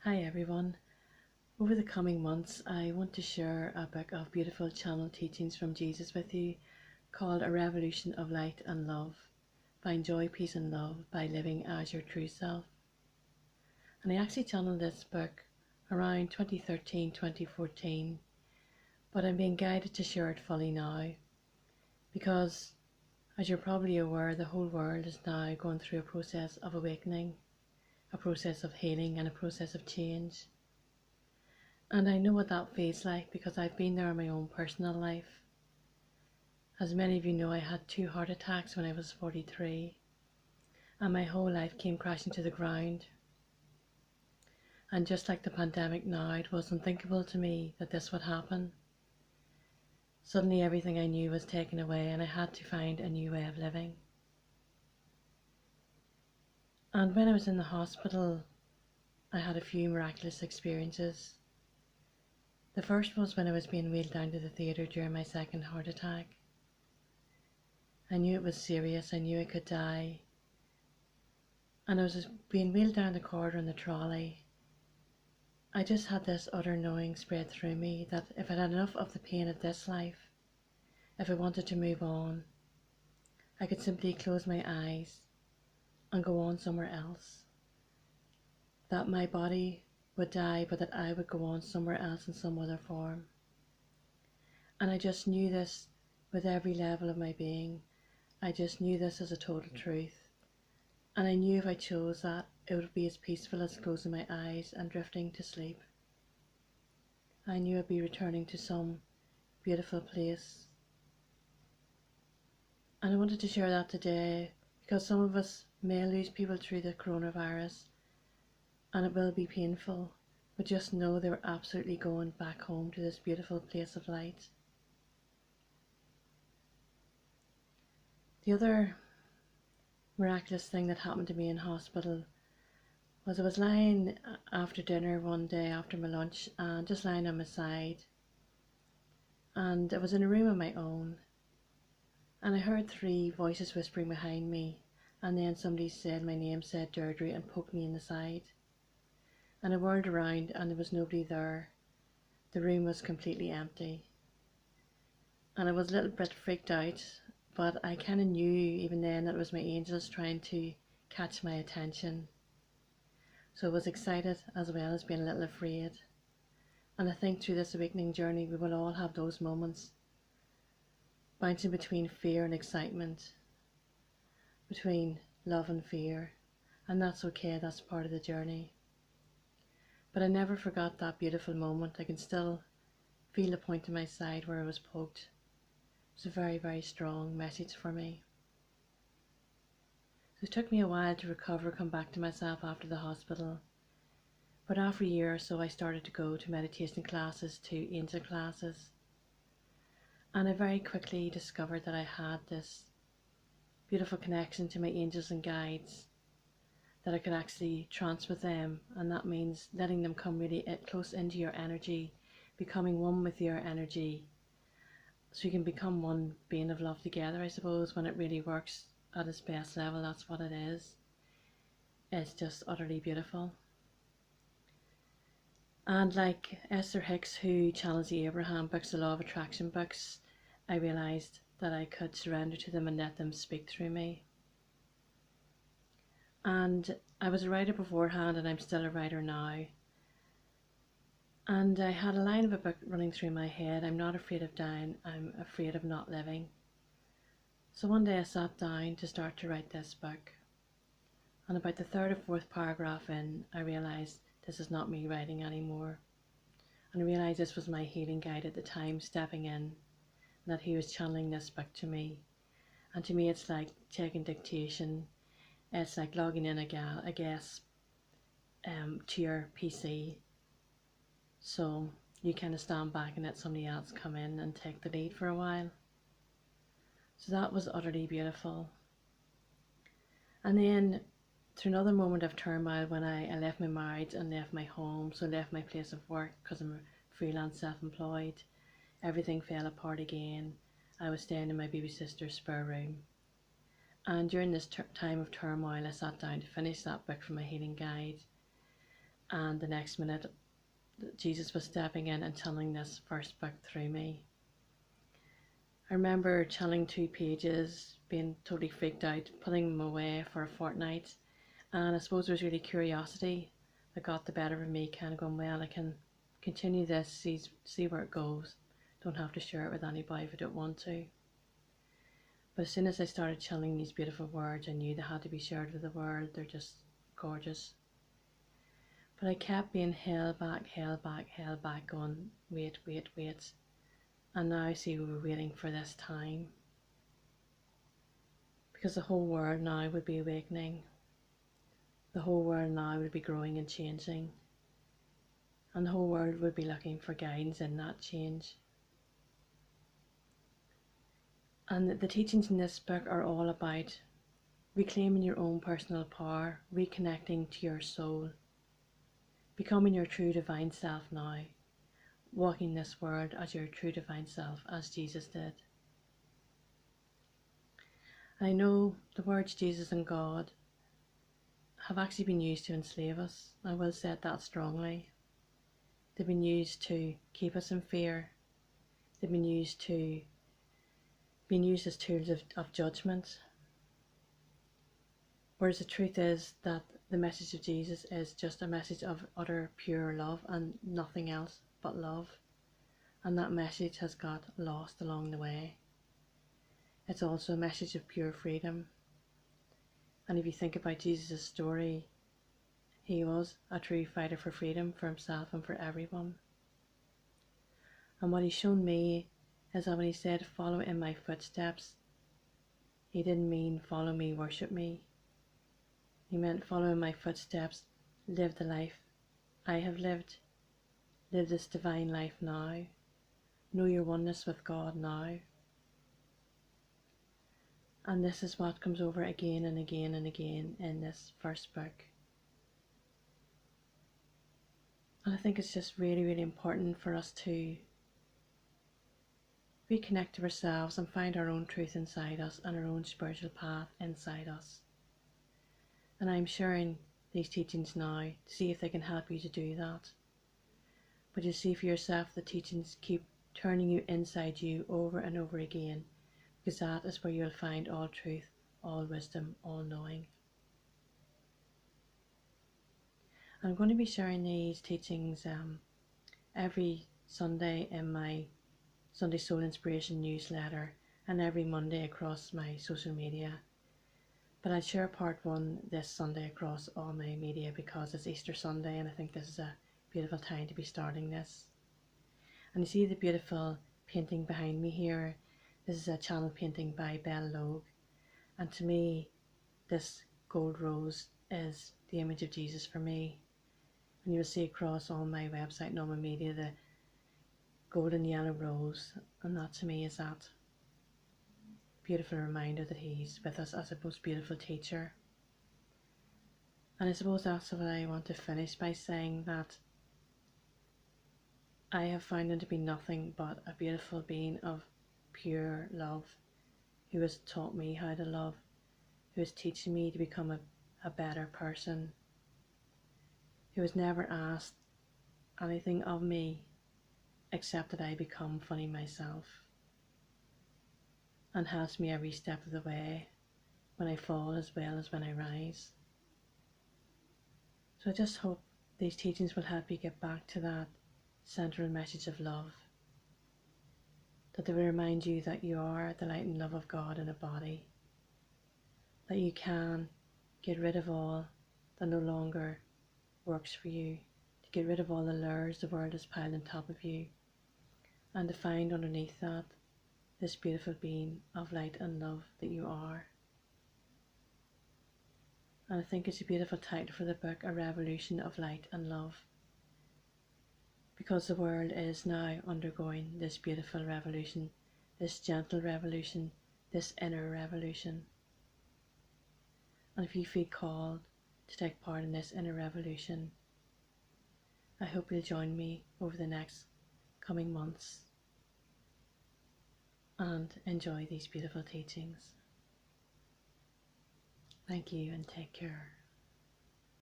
Hi everyone. Over the coming months, I want to share a book of beautiful channel teachings from Jesus with you called A Revolution of Light and Love. Find joy, peace and love by living as your true self. And I actually channeled this book around 2013-2014, but I'm being guided to share it fully now because, as you're probably aware, the whole world is now going through a process of awakening, a process of healing and a process of change. And I know what that feels like because I've been there in my own personal life. As many of you know, I had 2 heart attacks when I was 43, and my whole life came crashing to the ground. And just like the pandemic now, it was unthinkable to me that this would happen. Suddenly everything I knew was taken away and I had to find a new way of living. And when I was in the hospital, I had a few miraculous experiences. The first was when I was being wheeled down to the theatre during my 2nd heart attack. I knew it was serious, I knew I could die. And I was being wheeled down the corridor in the trolley. I just had this utter knowing spread through me that if I had enough of the pain of this life, if I wanted to move on, I could simply close my eyes and go on somewhere else. That my body would die, but that I would go on somewhere else in some other form. And I just knew this with every level of my being. I just knew this as a total truth. And I knew if I chose that, it would be as peaceful as closing my eyes and drifting to sleep. I knew I'd be returning to some beautiful place. And I wanted to share that today because some of us may lose people through the coronavirus and it will be painful, but just know they were absolutely going back home to this beautiful place of light. The other miraculous thing that happened to me in hospital was I was lying after dinner one day after my lunch and just lying on my side, and I was in a room of my own and I heard 3 voices whispering behind me, and then somebody said my name, said Deirdre, and poked me in the side. And I whirled around and there was nobody there. The room was completely empty. And I was a little bit freaked out, but I kind of knew even then that it was my angels trying to catch my attention. So I was excited as well as being a little afraid. And I think through this awakening journey we will all have those moments, bouncing between fear and excitement, between love and fear. And that's okay, that's part of the journey. But I never forgot that beautiful moment. I can still feel the point in my side where I was poked. It was a very, very strong message for me. So it took me a while to recover, come back to myself after the hospital. But after a year or so I started to go to meditation classes, to angel classes. And I very quickly discovered that I had this beautiful connection to my angels and guides, that I could actually trance with them, and that means letting them come really close into your energy, becoming one with your energy, so you can become one being of love together. I suppose when it really works at its best level, that's what it is. It's just utterly beautiful. And like Esther Hicks, who channels the Abraham books, the Law of Attraction books, I realised that I could surrender to them and let them speak through me. And I was a writer beforehand and I'm still a writer now. And I had a line of a book running through my head: I'm not afraid of dying, I'm afraid of not living. So one day I sat down to start to write this book. And about the 3rd or 4th paragraph in, I realised this is not me writing anymore. And I realised this was my healing guide at the time stepping in, and that he was channeling this book to me. And to me it's like taking dictation. It's like logging in, I guess, to your PC. So you kind of stand back and let somebody else come in and take the lead for a while. So that was utterly beautiful. And then through another moment of turmoil when I left my marriage and left my home, so left my place of work because I'm a freelance self-employed, everything fell apart again. I was staying in my baby sister's spare room. And during this time of turmoil, I sat down to finish that book for my healing guide. and the next minute Jesus was stepping in and channeling this first book through me. I remember channeling 2 pages, being totally freaked out, putting them away for a fortnight, and I suppose there was really curiosity that got the better of me, kind of going, well, I can continue this, see where it goes. Don't have to share it with anybody if I don't want to. But as soon as I started channeling these beautiful words, I knew they had to be shared with the world. They're just gorgeous. But I kept being held back, going, wait. And now I see we were waiting for this time. Because the whole world now would be awakening. The whole world now would be growing and changing. And the whole world would be looking for guidance in that change. And the teachings in this book are all about reclaiming your own personal power, reconnecting to your soul, becoming your true divine self now, walking this world as your true divine self, as Jesus did. And I know the words Jesus and God have actually been used to enslave us. I will say that strongly. They've been used to keep us in fear. They've been used as tools of judgment. Whereas the truth is that the message of Jesus is just a message of utter pure love and nothing else but love. And that message has got lost along the way. It's also a message of pure freedom. And if you think about Jesus' story, he was a true fighter for freedom for himself and for everyone. And what he's shown me is that when he said, follow in my footsteps, he didn't mean follow me, worship me. He meant follow in my footsteps, live the life I have lived. Live this divine life now. Know your oneness with God now. And this is what comes over again and again and again in this first book. And I think it's just really, really important for us to reconnect to ourselves and find our own truth inside us and our own spiritual path inside us. And I'm sharing these teachings now to see if they can help you to do that. But you see for yourself, the teachings keep turning you inside you over and over again, because that is where you'll find all truth, all wisdom, all knowing. I'm going to be sharing these teachings every Sunday in my Sunday Soul Inspiration newsletter and every Monday across my social media. But I'll share part 1 this Sunday across all my media because it's Easter Sunday and I think this is a beautiful time to be starting this. And you see the beautiful painting behind me here. This is a channel painting by Belle Logue. And to me, this gold rose is the image of Jesus for me. And you will see across all my website and all my media the golden yellow rose. And that to me is that beautiful reminder that he's with us as a most beautiful teacher. And I suppose that's what I want to finish by saying, that I have found him to be nothing but a beautiful being of pure love, who has taught me how to love, who is teaching me to become a better person, who has never asked anything of me except that I become funny myself, and helps me every step of the way, when I fall as well as when I rise. So I just hope these teachings will help you get back to that central message of love, that they will remind you that you are the light and love of God in a body, that you can get rid of all that no longer works for you, to get rid of all the lures the world has piled on top of you, and to find underneath that this beautiful being of light and love that you are. And I think it's a beautiful title for the book, A Revolution of Light and Love, because the world is now undergoing this beautiful revolution, this gentle revolution, this inner revolution. And if you feel called to take part in this inner revolution, I hope you'll join me over the next coming months and enjoy these beautiful teachings. Thank you and take care.